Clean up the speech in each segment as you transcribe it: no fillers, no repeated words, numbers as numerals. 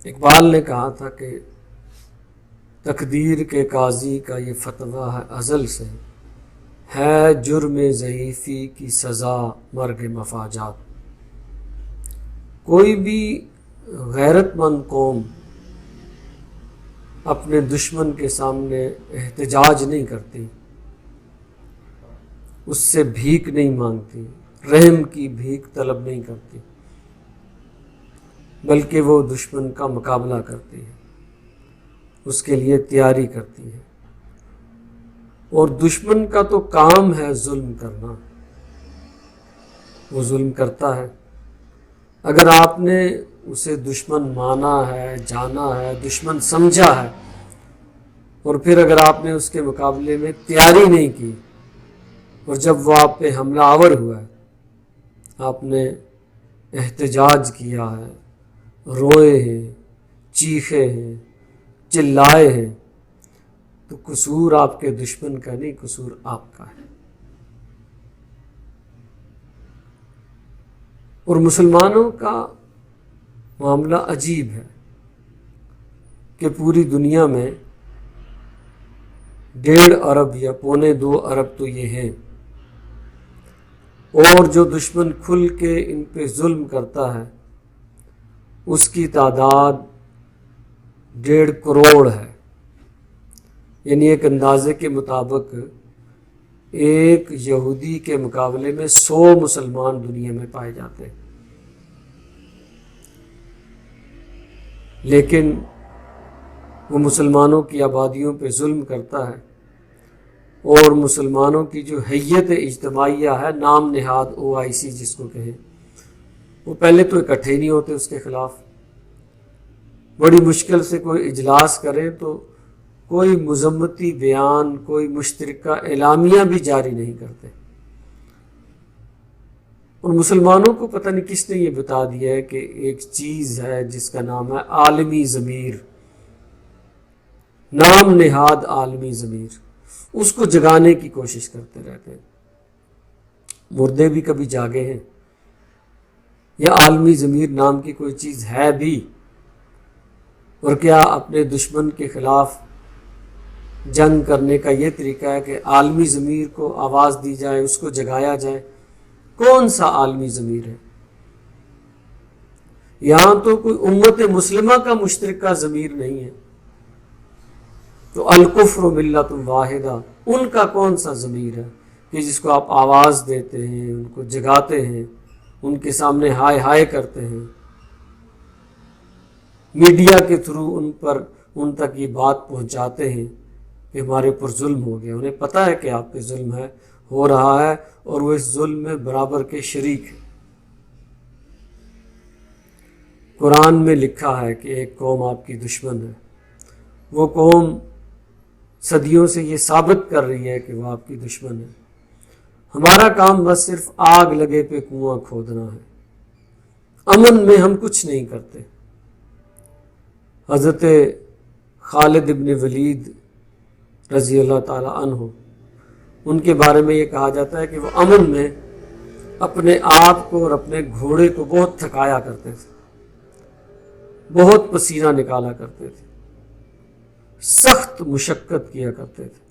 اقبال نے کہا تھا کہ تقدیر کے قاضی کا یہ فتویٰ ہے ازل سے، ہے جرم ضعیفی کی سزا مرگ مفاجات۔ کوئی بھی غیرت مند قوم اپنے دشمن کے سامنے احتجاج نہیں کرتی، اس سے بھیک نہیں مانگتی، رحم کی بھیک طلب نہیں کرتی، بلکہ وہ دشمن کا مقابلہ کرتی ہے، اس کے لیے تیاری کرتی ہے۔ اور دشمن کا تو کام ہے ظلم کرنا، وہ ظلم کرتا ہے۔ اگر آپ نے اسے دشمن مانا ہے، جانا ہے، دشمن سمجھا ہے، اور پھر اگر آپ نے اس کے مقابلے میں تیاری نہیں کی، اور جب وہ آپ پہ حملہ آور ہوا ہے، آپ نے احتجاج کیا ہے، روئے ہیں، چیخے ہیں، چلائے ہیں، تو قصور آپ کے دشمن کا نہیں، قصور آپ کا ہے۔ اور مسلمانوں کا معاملہ عجیب ہے کہ پوری دنیا میں 1.5 ارب یا 2.25 ارب تو یہ ہیں، اور جو دشمن کھل کے ان پہ ظلم کرتا ہے اس کی تعداد 1.5 کروڑ ہے۔ یعنی ایک اندازے کے مطابق ایک یہودی کے مقابلے میں 100 مسلمان دنیا میں پائے جاتے ہیں۔ لیکن وہ مسلمانوں کی آبادیوں پہ ظلم کرتا ہے، اور مسلمانوں کی جو حیت اجتماعیہ ہے، نام نہاد OIC جس کو کہیں، وہ پہلے تو اکٹھے نہیں ہوتے اس کے خلاف۔ بڑی مشکل سے کوئی اجلاس کریں تو کوئی مذمتی بیان، کوئی مشترکہ اعلامیہ بھی جاری نہیں کرتے۔ اور مسلمانوں کو پتہ نہیں کس نے یہ بتا دیا ہے کہ ایک چیز ہے جس کا نام ہے عالمی ضمیر، نام نہاد عالمی ضمیر، اس کو جگانے کی کوشش کرتے رہتے ہیں۔ مردے بھی کبھی جاگے ہیں؟ یا عالمی ضمیر نام کی کوئی چیز ہے بھی؟ اور کیا اپنے دشمن کے خلاف جنگ کرنے کا یہ طریقہ ہے کہ عالمی ضمیر کو آواز دی جائے، اس کو جگایا جائے؟ کون سا عالمی ضمیر ہے؟ یہاں تو کوئی امت مسلمہ کا مشترکہ ضمیر نہیں ہے، تو الکفر ملت واحدہ، ان کا کون سا ضمیر ہے کہ جس کو آپ آواز دیتے ہیں، ان کو جگاتے ہیں، ان کے سامنے ہائے ہائے کرتے ہیں، میڈیا کے تھرو ان تک یہ بات پہنچاتے ہیں کہ ہمارے اوپر ظلم ہو گیا؟ انہیں پتہ ہے کہ آپ پہ ظلم ہو رہا ہے، اور وہ اس ظلم میں برابر کے شریک ہیں۔ قرآن میں لکھا ہے کہ ایک قوم آپ کی دشمن ہے، وہ قوم صدیوں سے یہ ثابت کر رہی ہے کہ وہ آپ کی دشمن ہے۔ ہمارا کام بس صرف آگ لگے پہ کنواں کھودنا ہے، امن میں ہم کچھ نہیں کرتے۔ حضرت خالد ابن ولید رضی اللہ تعالی عنہ، ان کے بارے میں یہ کہا جاتا ہے کہ وہ امن میں اپنے آپ کو اور اپنے گھوڑے کو بہت تھکایا کرتے تھے، بہت پسینہ نکالا کرتے تھے، سخت مشقت کیا کرتے تھے۔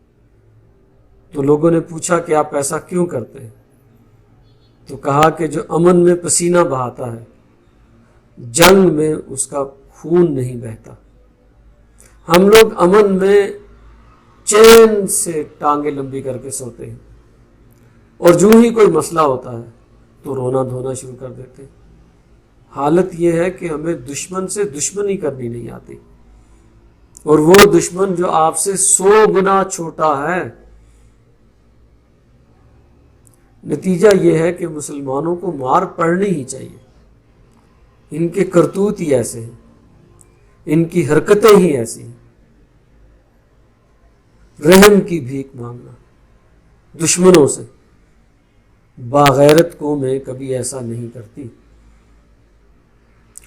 تو لوگوں نے پوچھا کہ آپ ایسا کیوں کرتے ہیں؟ تو کہا کہ جو امن میں پسینہ بہاتا ہے، جنگ میں اس کا خون نہیں بہتا۔ ہم لوگ امن میں چین سے ٹانگیں لمبی کر کے سوتے ہیں، اور جو ہی کوئی مسئلہ ہوتا ہے تو رونا دھونا شروع کر دیتے ہیں۔ حالت یہ ہے کہ ہمیں دشمن سے دشمنی کرنی نہیں آتی، اور وہ دشمن جو آپ سے 100 گنا چھوٹا ہے۔ نتیجہ یہ ہے کہ مسلمانوں کو مار پڑنی ہی چاہیے۔ ان کے کرتوت ہی ایسے ہیں، ان کی حرکتیں ہی ایسی ہیں۔ رحم کی بھیک مانگنا دشمنوں سے، باغیرت قومیں کبھی ایسا نہیں کرتی۔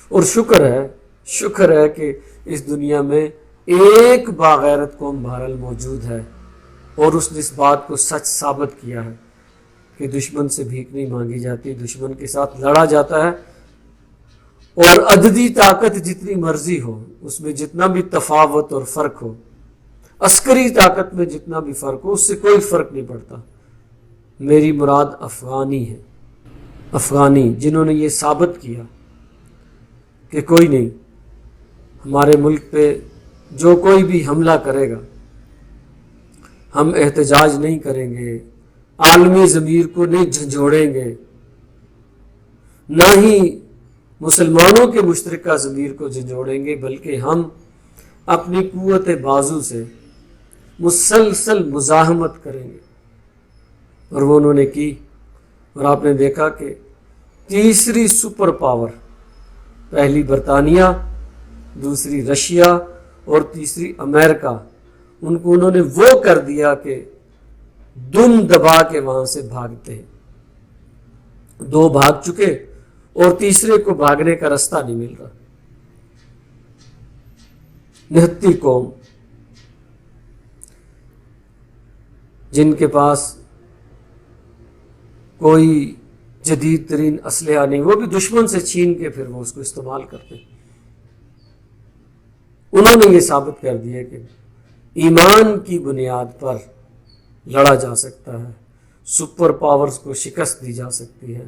اور شکر ہے کہ اس دنیا میں ایک باغیرت قوم بہرحال موجود ہے، اور اس نے اس بات کو سچ ثابت کیا ہے کہ دشمن سے بھیک نہیں مانگی جاتی، دشمن کے ساتھ لڑا جاتا ہے، اور عددی طاقت جتنی مرضی ہو، اس میں جتنا بھی تفاوت اور فرق ہو، عسکری طاقت میں جتنا بھی فرق ہو، اس سے کوئی فرق نہیں پڑتا۔ میری مراد افغانی ہے، افغانی جنہوں نے یہ ثابت کیا کہ کوئی نہیں، ہمارے ملک پہ جو کوئی بھی حملہ کرے گا ہم احتجاج نہیں کریں گے، عالمی ضمیر کو نہیں جھنجھوڑیں گے، نہ ہی مسلمانوں کے مشترکہ ضمیر کو جھنجھوڑیں گے، بلکہ ہم اپنی قوت بازو سے مسلسل مزاحمت کریں گے۔ اور وہ انہوں نے کی، اور آپ نے دیکھا کہ تیسری سپر پاور، پہلی برطانیہ، دوسری رشیا اور تیسری امریکہ، ان کو انہوں نے وہ کر دیا کہ دم دبا کے وہاں سے بھاگتے ہیں۔ دو بھاگ چکے اور تیسرے کو بھاگنے کا راستہ نہیں مل رہا۔ نہتی قوم جن کے پاس کوئی جدید ترین اسلحہ نہیں، وہ بھی دشمن سے چھین کے پھر وہ اس کو استعمال کرتے ہیں۔ انہوں نے یہ ثابت کر دیا کہ ایمان کی بنیاد پر لڑا جا سکتا ہے، سپر پاورز کو شکست دی جا سکتی ہے۔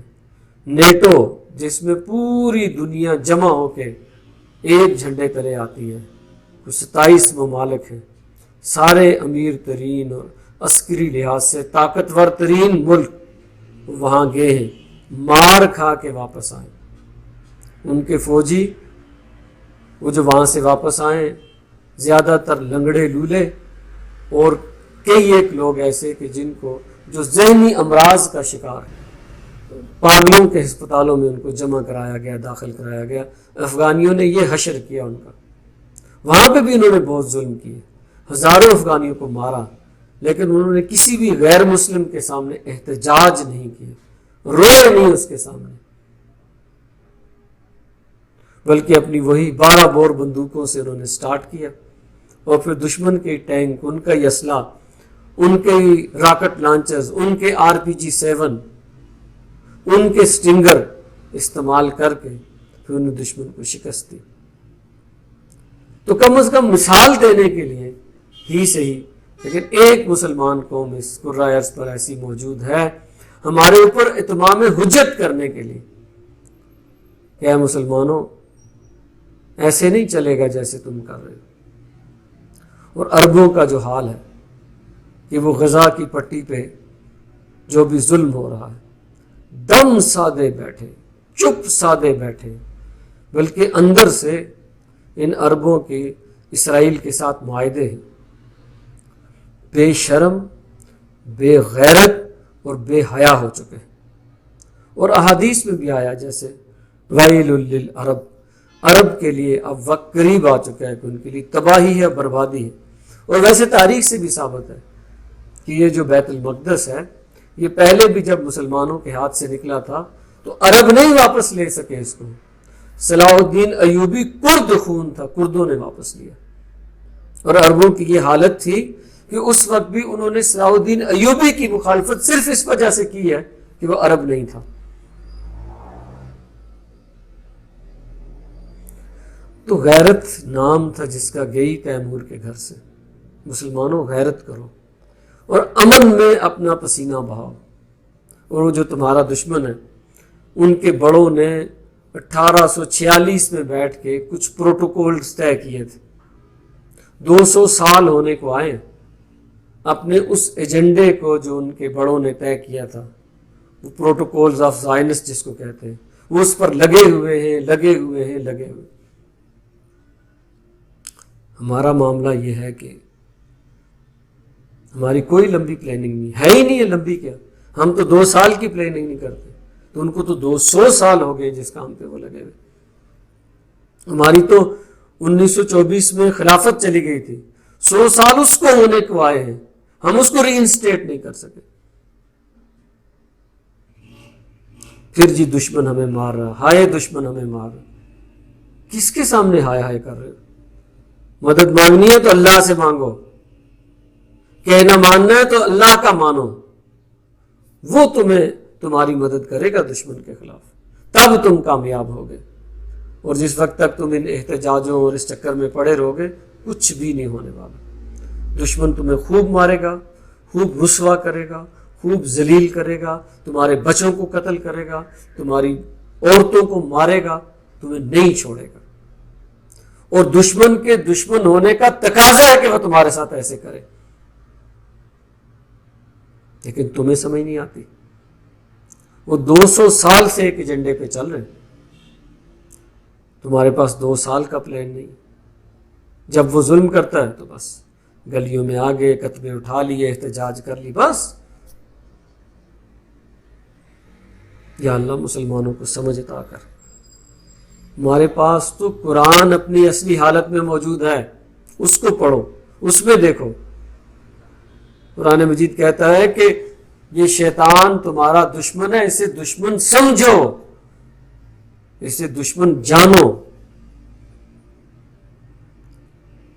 نیٹو جس میں پوری دنیا جمع ہو کے ایک جھنڈے تلے آتی ہے، 27 ممالک ہیں، سارے امیر ترین اور عسکری لحاظ سے طاقتور ترین ملک وہاں گئے ہیں، مار کھا کے واپس آئے۔ ان کے فوجی وہ جو وہاں سے واپس آئے زیادہ تر لنگڑے لولے اور کئی ایک لوگ ایسے کہ جن کو جو ذہنی امراض کا شکار ہے، پاگلوں کے ہسپتالوں میں ان کو جمع کرایا گیا، داخل کرایا گیا۔ افغانیوں نے یہ حشر کیا ان کا، وہاں پہ بھی انہوں نے بہت ظلم کیے، ہزاروں افغانیوں کو مارا، لیکن انہوں نے کسی بھی غیر مسلم کے سامنے احتجاج نہیں کیا، روئے نہیں اس کے سامنے، بلکہ اپنی وہی 12 بور بندوقوں سے انہوں نے سٹارٹ کیا، اور پھر دشمن کے ٹینک، ان کا ہی اسلحہ، ان کے ہی راکٹ لانچرز، ان کے RPG-7، ان کے سٹنگر استعمال کر کے پھر انہوں نے دشمن کو شکست دی۔ تو کم از کم مثال دینے کے لیے ہی صحیح، لیکن ایک مسلمان قوم اس کرۂ ارض پر ایسی موجود ہے ہمارے اوپر اتمام حجت کرنے کے لیے کہ اے مسلمانوں ایسے نہیں چلے گا جیسے تم کر رہے ہو۔ اور عربوں کا جو حال ہے کہ وہ غزہ کی پٹی پہ جو بھی ظلم ہو رہا ہے، دم سادے بیٹھے، چپ سادے بیٹھے، بلکہ اندر سے ان عربوں کے اسرائیل کے ساتھ معاہدے ہیں، بے شرم، بے غیرت اور بے حیا ہو چکے ہیں۔ اور احادیث میں بھی آیا جیسے ویل للعرب، عرب کے لیے اب وقت قریب آ چکا ہے کہ ان کے لیے تباہی ہے، بربادی ہے۔ اور ویسے تاریخ سے بھی ثابت ہے کہ یہ جو بیت المقدس ہے، یہ پہلے بھی جب مسلمانوں کے ہاتھ سے نکلا تھا تو عرب نہیں واپس لے سکے اس کو، صلاح الدین ایوبی کرد خون تھا، کردوں نے واپس لیا۔ اور عربوں کی یہ حالت تھی کہ اس وقت بھی انہوں نے صلاح الدین ایوبی کی مخالفت صرف اس وجہ سے کی ہے کہ وہ عرب نہیں تھا۔ تو غیرت نام تھا جس کا گئی تیمور کے گھر سے۔ مسلمانوں غیرت کرو اور امن میں اپنا پسینہ بہاؤ۔ اور وہ جو تمہارا دشمن ہے، ان کے بڑوں نے 1846 میں بیٹھ کے کچھ پروٹوکولز طے کیے تھے، 200 سال ہونے کو آئے، اپنے اس ایجنڈے کو جو ان کے بڑوں نے طے کیا تھا، وہ پروٹوکولز آف زائنس جس کو کہتے ہیں، وہ اس پر لگے ہوئے ہیں، لگے ہوئے ہیں، لگے ہوئے۔ ہمارا معاملہ یہ ہے کہ ہماری کوئی لمبی پلاننگ نہیں ہے، ہی نہیں ہے لمبی، کیا ہم تو 2 سال کی پلاننگ نہیں کرتے، تو ان کو تو 200 سال ہو گئے جس کام پہ وہ لگے ہوئے۔ ہماری تو 1924 میں خلافت چلی گئی تھی، 100 سال اس کو ہونے کو آئے ہیں، ہم اس کو ری انسٹیٹ نہیں کر سکے۔ پھر جی دشمن ہمیں مار رہا، ہائے دشمن ہمیں مار رہا، کس کے سامنے ہائے ہائے کر رہے ہو؟ مدد مانگنی ہے تو اللہ سے مانگو، کہنا ماننا ہے تو اللہ کا مانو، وہ تمہیں تمہاری مدد کرے گا دشمن کے خلاف، تب تم کامیاب ہوگے۔ اور جس وقت تک تم ان احتجاجوں اور اس چکر میں پڑے رہو گے کچھ بھی نہیں ہونے والا. دشمن تمہیں خوب مارے گا، خوب رسوا کرے گا، خوب ذلیل کرے گا، تمہارے بچوں کو قتل کرے گا، تمہاری عورتوں کو مارے گا، تمہیں نہیں چھوڑے گا. اور دشمن کے دشمن ہونے کا تقاضا ہے کہ وہ تمہارے ساتھ ایسے کرے، لیکن تمہیں سمجھ نہیں آتی. وہ 200 سال سے ایک ایجنڈے پہ چل رہے ہیں، تمہارے پاس 2 سال کا پلان نہیں. جب وہ ظلم کرتا ہے تو بس گلیوں میں آگے کتبے اٹھا لیے، احتجاج کر لی، بس. یا اللہ مسلمانوں کو سمجھ عطا کر. ہمارے پاس تو قرآن اپنی اصلی حالت میں موجود ہے، اس کو پڑھو، اس میں دیکھو. قرآن مجید کہتا ہے کہ یہ شیطان تمہارا دشمن ہے، اسے دشمن سمجھو، اسے دشمن جانو.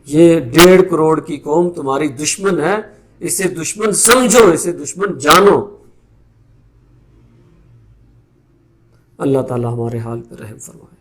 یہ 1.5 کروڑ کی قوم تمہاری دشمن ہے، اسے دشمن سمجھو، اسے دشمن جانو. اللہ تعالی ہمارے حال پر رحم فرمائے.